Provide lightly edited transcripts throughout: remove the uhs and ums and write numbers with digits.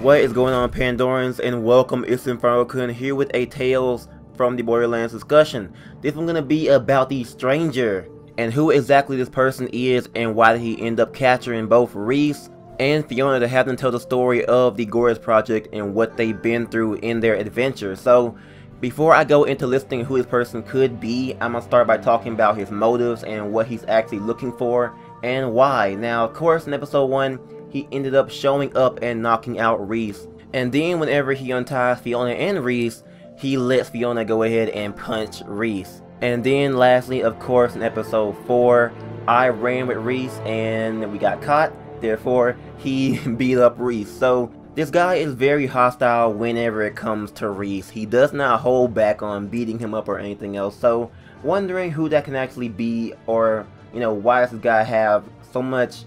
What is going on, Pandorans, and welcome. It's Inferno here with a Tales from the Borderlands discussion. This one's gonna be about the stranger and who exactly this person is and why did he end up capturing both Rhys and Fiona to have them tell the story of the Gorys project and what they've been through in their adventure. So before I go into listing who this person could be, I'm gonna start by talking about his motives and what he's actually looking for and why. Now, of course, in episode 1, he ended up showing up and knocking out Rhys. And then whenever he unties Fiona and Rhys, he lets Fiona go ahead and punch Rhys. And then lastly, of course, in episode 4, I ran with Rhys and we got caught. Therefore, he beat up Rhys. So this guy is very hostile whenever it comes to Rhys. He does not hold back on beating him up or anything else. So wondering who that can actually be, or why does this guy have so much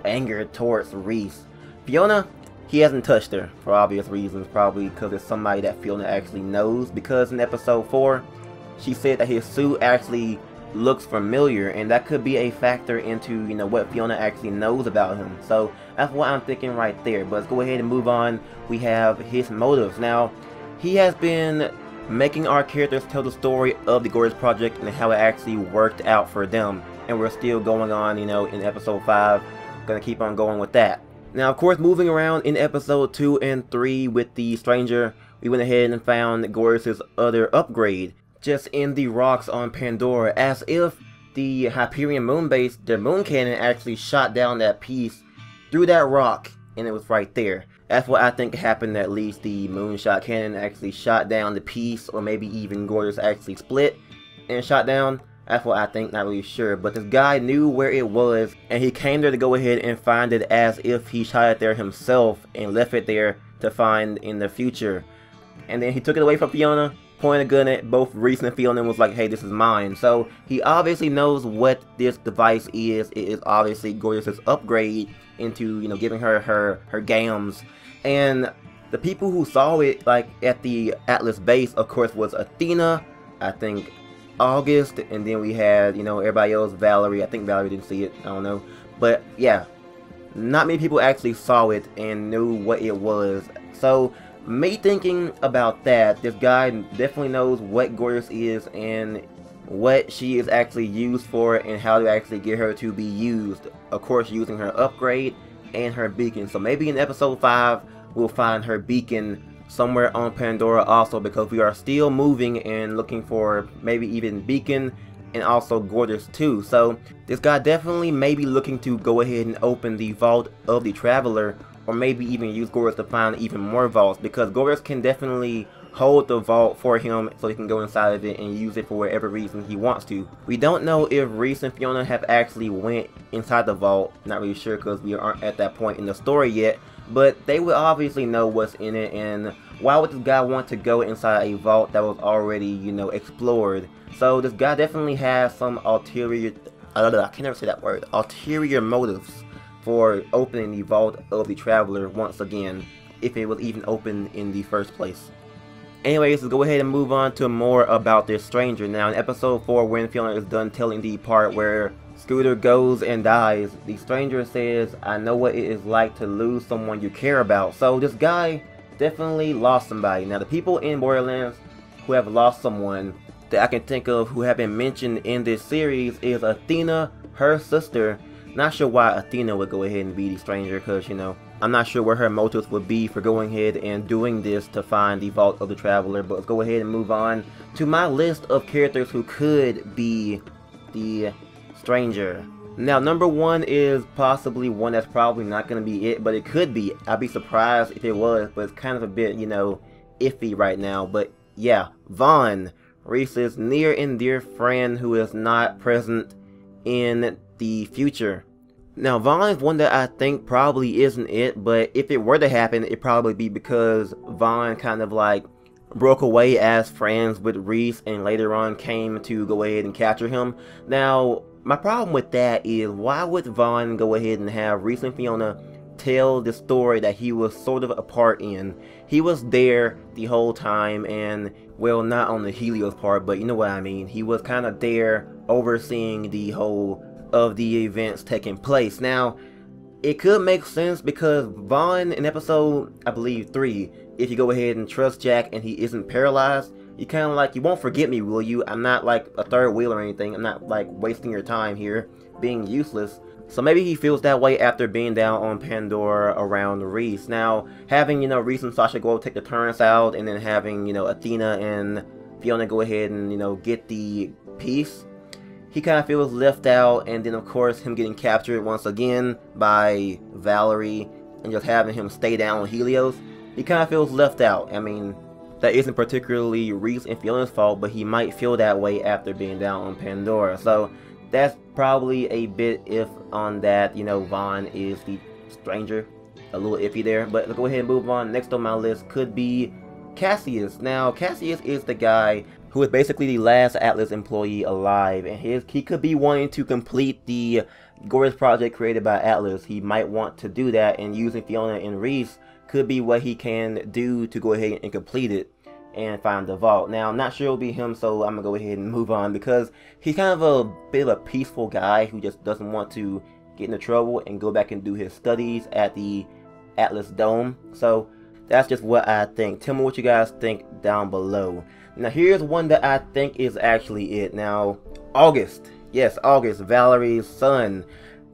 anger towards Rhys. Fiona, he hasn't touched her for obvious reasons, probably because it's somebody that Fiona actually knows, because in episode 4 she said that his suit actually looks familiar, and that could be a factor into what Fiona actually knows about him. So that's what I'm thinking right there. But let's go ahead and move on. We have his motives. Now, he has been making our characters tell the story of the Gorys project and how it actually worked out for them, and we're still going on in episode 5. Gonna keep on going with that. Now, of course, moving around in episode 2 and 3 with the stranger, we went ahead and found Gorys' other upgrade just in the rocks on Pandora, as if the Hyperion moon base, their moon cannon, actually shot down that piece through that rock, and it was right there. That's what I think happened. At least the moonshot cannon actually shot down the piece, or maybe even Gorys actually split and shot down. That's what I think, not really sure. But this guy knew where it was, and he came there to go ahead and find it, as if he shot it there himself and left it there to find in the future. And then he took it away from Fiona, pointed a gun at both Rhys and Fiona, and was like, hey, this is mine. So he obviously knows what this device is. It is obviously Gorys' upgrade into, giving her her gams. And the people who saw it, like, at the Atlas base, of course, was Athena, I think August, and then we had, everybody else, Valerie. I think Valerie didn't see it, I don't know. But yeah, not many people actually saw it and knew what it was. So me thinking about that, this guy definitely knows what Gorys is and what she is actually used for and how to actually get her to be used. Of course, using her upgrade and her beacon. So maybe in episode 5 we'll find her beacon somewhere on Pandora also, because we are still moving and looking for maybe even beacon and also Gorys too. So this guy definitely may be looking to go ahead and open the vault of the Traveler, or maybe even use Gorys to find even more vaults, because Gorys can definitely hold the vault for him so he can go inside of it and use it for whatever reason he wants to. We don't know if Rhys and Fiona have actually went inside the vault, not really sure because we aren't at that point in the story yet, but they would obviously know what's in it. And why would this guy want to go inside a vault that was already, explored? So this guy definitely has some ulterior, I can never say that word, ulterior motives for opening the vault of the Traveler once again, if it was even open in the first place. Anyways, let's go ahead and move on to more about this stranger. Now, in episode 4, when Fiona is done telling the part where Scooter goes and dies, the stranger says, I know what it is like to lose someone you care about. So this guy definitely lost somebody. Now, the people in Borderlands who have lost someone that I can think of who have been mentioned in this series is Athena, her sister. Not sure why Athena would go ahead and be the stranger, because, I'm not sure where her motives would be for going ahead and doing this to find the Vault of the Traveler. But let's go ahead and move on to my list of characters who could be the stranger. Now, number 1 is possibly one that's probably not going to be it, but it could be. I'd be surprised if it was, but it's kind of a bit, iffy right now. But yeah, Vaughn, Rhys' near and dear friend who is not present in the future. Now, Vaughn is one that I think probably isn't it, but if it were to happen, it'd probably be because Vaughn kind of like broke away as friends with Rhys and later on came to go ahead and capture him. Now, my problem with that is, why would Vaughn go ahead and have Rhys and Fiona tell the story that he was sort of a part in? He was there the whole time, and, well, not on the Helios part, but you know what I mean. He was kind of there overseeing the whole of the events taking place. Now, it could make sense because Vaughn in episode, I believe, 3, if you go ahead and trust Jack and he isn't paralyzed, you kind of like, you won't forget me, will you? I'm not like a third wheel or anything. I'm not like wasting your time here, being useless. So maybe he feels that way after being down on Pandora around Rhys. Now, having, you know, Rhys and Sasha go take the turrets out, and then having, you know, Athena and Fiona go ahead and, you know, get the piece, he kind of feels left out. And then, of course, him getting captured once again by Valerie and just having him stay down on Helios, he kind of feels left out. I mean, that isn't particularly Rhys and Fiona's fault, but he might feel that way after being down on Pandora. So that's probably a bit if on that, you know, Vaughn is the stranger. A little iffy there, but let's go ahead and move on. Next on my list could be Cassius. Now, Cassius is the guy who is basically the last Atlas employee alive, and he could be wanting to complete the Gorgeous project created by Atlas. He might want to do that, and using Fiona and Rhys could be what he can do to go ahead and complete it and find the vault. Now, I'm not sure it'll be him, so I'm gonna go ahead and move on because he's kind of a bit of a peaceful guy who just doesn't want to get into trouble and go back and do his studies at the Atlas Dome. So that's just what I think. Tell me what you guys think down below. Now, here's one that I think is actually it. Now, August. Yes, August, Valerie's son.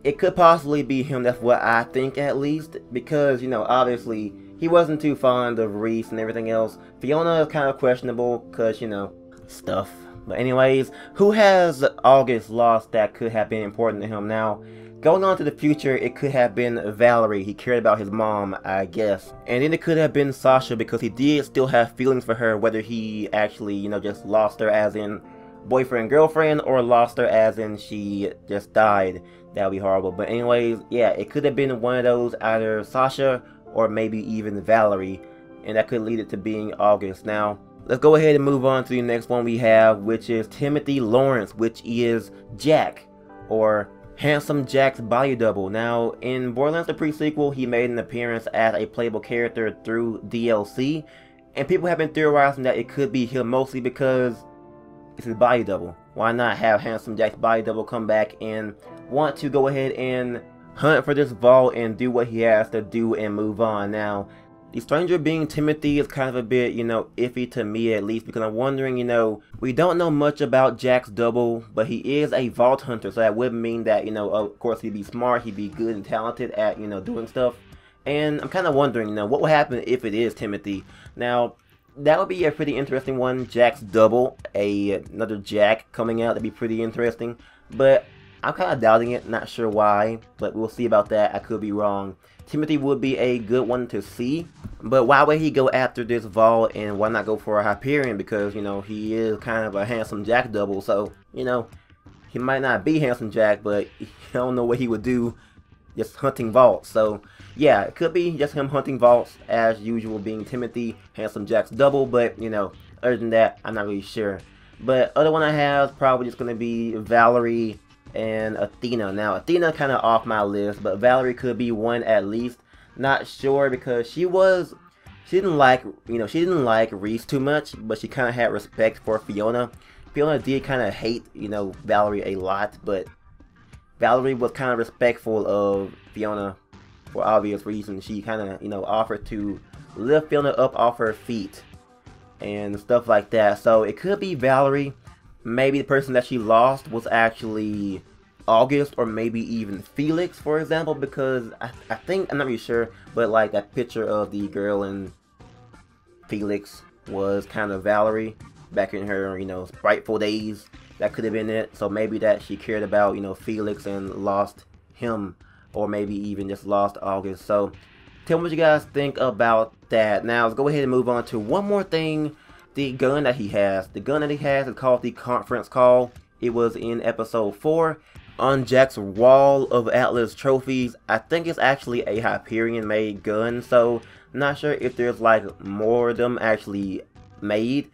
It could possibly be him. That's what I think, at least, because, you know, obviously he wasn't too fond of Rhys and everything else. Fiona is kind of questionable because, you know, stuff. But anyways, who has August lost that could have been important to him? Now, going on to the future, it could have been Valerie. He cared about his mom, I guess. And then it could have been Sasha because he did still have feelings for her, whether he actually, you know, just lost her as in boyfriend, girlfriend, or lost her as in she just died. That would be horrible. But anyways, yeah, it could have been one of those, either Sasha or maybe even Valerie. And that could lead it to being August. Now, let's go ahead and move on to the next one we have, which is Timothy Lawrence, which is Jack, or Handsome Jack's body double. Now, in Borderlands the pre-sequel, he made an appearance as a playable character through DLC, and people have been theorizing that it could be him mostly because it's his body double. Why not have Handsome Jack's body double come back and want to go ahead and hunt for this vault and do what he has to do and move on? Now, the stranger being Timothy is kind of a bit, you know, iffy to me at least, because I'm wondering, you know, we don't know much about Jack's double, but he is a vault hunter, so that would mean that, you know, of course he'd be smart, he'd be good and talented at, you know, doing stuff. And I'm kind of wondering, you know, what would happen if it is Timothy? Now, that would be a pretty interesting one. Jack's double, another Jack coming out, that'd be pretty interesting. But I'm kind of doubting it, not sure why, but we'll see about that. I could be wrong. Timothy would be a good one to see, but why would he go after this vault, and why not go for a Hyperion? Because, you know, he is kind of a Handsome Jack double, so, you know, he might not be Handsome Jack, but I don't know what he would do just hunting vaults. So yeah, it could be just him hunting vaults as usual, being Timothy, Handsome Jack's double, but, you know, other than that, I'm not really sure. But other one I have is probably just going to be Valerie and Athena. Now, Athena kind of off my list, but Valerie could be one at least. Not sure, because she didn't like Rhys too much, but she kind of had respect for Fiona. Fiona did kind of hate, you know, Valerie a lot, but Valerie was kind of respectful of Fiona for obvious reasons. She kind of, you know, offered to lift Fiona up off her feet and stuff like that. So it could be Valerie. Maybe the person that she lost was actually August, or maybe even Felix, for example, because I think, I'm not really sure, but like that picture of the girl and Felix was kind of Valerie back in her, you know, sprightful days. That could have been it. So maybe that she cared about, you know, Felix and lost him, or maybe even just lost August. So tell me what you guys think about that. Now, let's go ahead and move on to one more thing. The gun that he has. The gun that he has is called the Conference Call. It was in episode 4 on Jack's wall of Atlas trophies. I think it's actually a Hyperion made gun, so I'm not sure if there's like more of them actually made.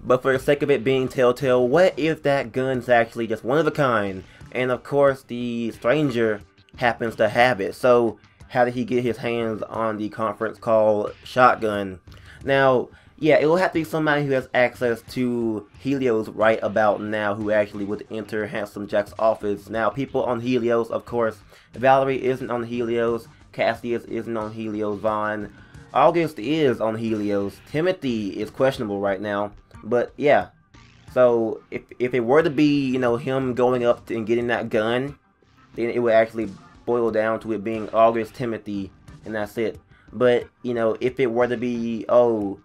But for the sake of it being Telltale, what if that gun's actually just one of a kind, and of course the stranger happens to have it? So how did he get his hands on the Conference Call shotgun? Now, Yeah, it will have to be somebody who has access to Helios right about now, who actually would enter Handsome Jack's office. Now, people on Helios, of course, Valerie isn't on Helios, Cassius isn't on Helios, Vaughn, August is on Helios, Timothy is questionable right now, but yeah. So, if it were to be, you know, him going up and getting that gun, then it would actually boil down to it being August, Timothy, and that's it. But, you know, if it were to be, oh,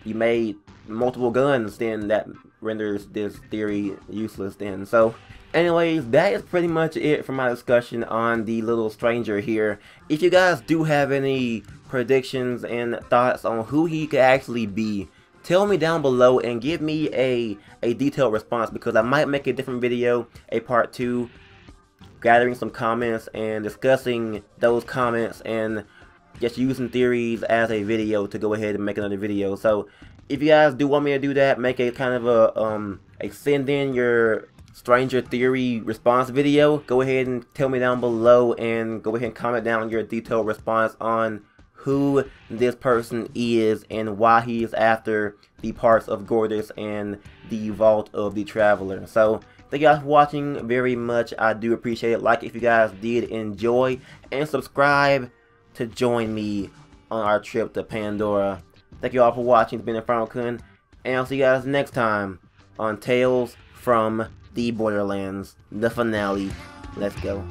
you made multiple guns, then that renders this theory useless then. So, anyways, that is pretty much it for my discussion on the little stranger here. If you guys do have any predictions and thoughts on who he could actually be, tell me down below and give me a detailed response, because I might make a different video, a part 2, gathering some comments and discussing those comments and just using theories as a video to go ahead and make another video. So if you guys do want me to do that, make a kind of a send in your stranger theory response video, go ahead and tell me down below and go ahead and comment down your detailed response on who this person is and why he is after the parts of Gortys and the Vault of the Traveler. So thank you guys for watching very much. I do appreciate it. Like if you guys did enjoy, and subscribe to join me on our trip to Pandora. Thank you all for watching. It's been InfernoKun, and I'll see you guys next time on Tales from the Borderlands, the finale. Let's go.